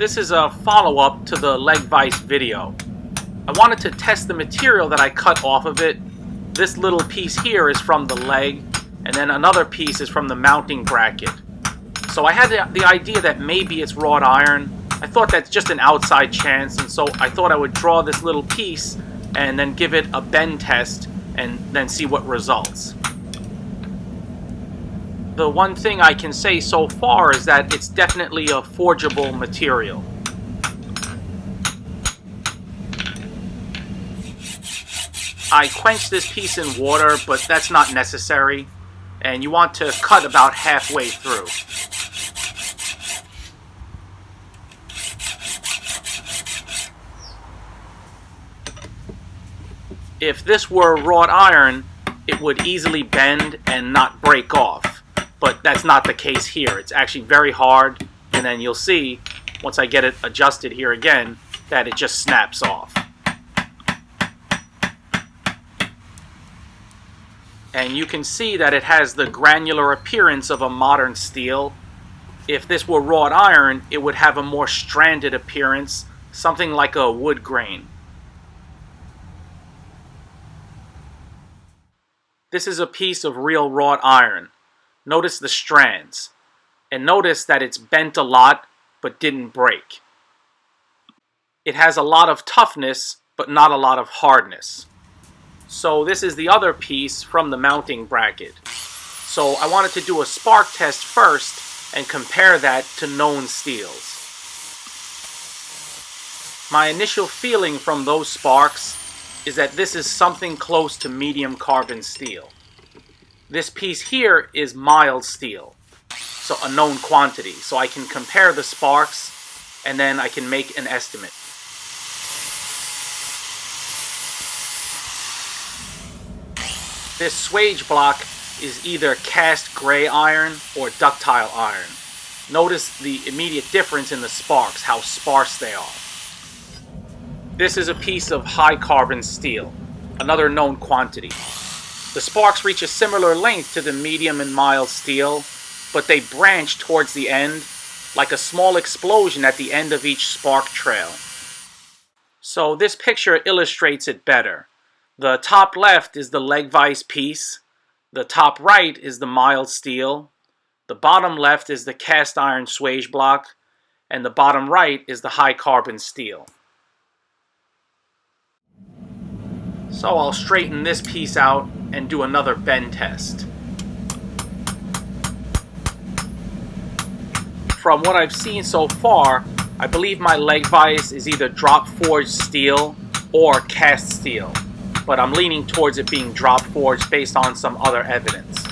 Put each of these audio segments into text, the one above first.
This is a follow-up to the leg vise video. I wanted to test the material that I cut off of it. This little piece here is from the leg, and then another piece is from the mounting bracket. So I had the idea that maybe it's wrought iron. I thought that's just an outside chance, and so I thought I would draw this little piece and then give it a bend test and then see what results. The one thing I can say so far is that it's definitely a forgeable material. I quenched this piece in water, but that's not necessary, and you want to cut about halfway through. If this were wrought iron, it would easily bend and not break off. But that's not the case here. It's actually very hard, and then you'll see, once I get it adjusted here again, that it just snaps off. And you can see that it has the granular appearance of a modern steel. If this were wrought iron, it would have a more stranded appearance, something like a wood grain. This is a piece of real wrought iron. Notice the strands, and notice that it's bent a lot but didn't break. It has a lot of toughness but not a lot of hardness. So this is the other piece from the mounting bracket. So I wanted to do a spark test first and compare that to known steels. My initial feeling from those sparks is that this is something close to medium carbon steel. This piece here is mild steel, so a known quantity. So I can compare the sparks and then I can make an estimate. This swage block is either cast gray iron or ductile iron. Notice the immediate difference in the sparks, how sparse they are. This is a piece of high carbon steel, another known quantity. The sparks reach a similar length to the medium and mild steel, but they branch towards the end, like a small explosion at the end of each spark trail. So this picture illustrates it better. The top left is the leg vise piece, the top right is the mild steel, the bottom left is the cast iron swage block, and the bottom right is the high carbon steel. So I'll straighten this piece out and do another bend test. From what I've seen so far, I believe my leg vise is either drop forged steel or cast steel, but I'm leaning towards it being drop forged based on some other evidence.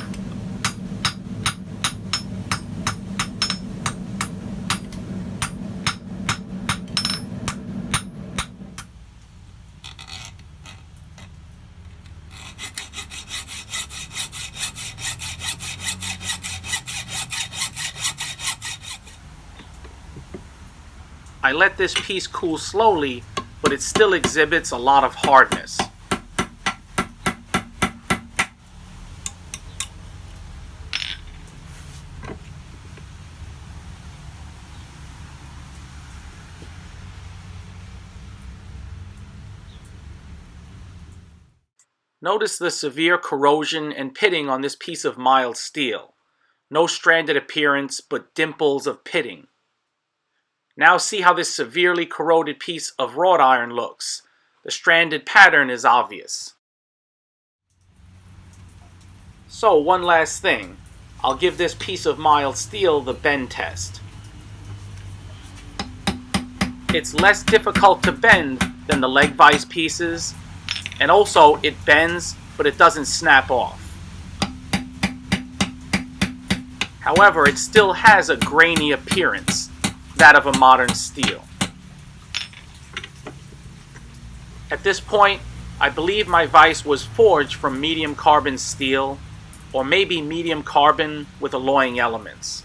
I let this piece cool slowly, but it still exhibits a lot of hardness. Notice the severe corrosion and pitting on this piece of mild steel. No stranded appearance, but dimples of pitting. Now see how this severely corroded piece of wrought iron looks. The stranded pattern is obvious. So one last thing. I'll give this piece of mild steel the bend test. It's less difficult to bend than the leg vise pieces, and also it bends, but it doesn't snap off. However, it still has a grainy appearance, that of a modern steel. At this point, I believe my vise was forged from medium carbon steel, or maybe medium carbon with alloying elements.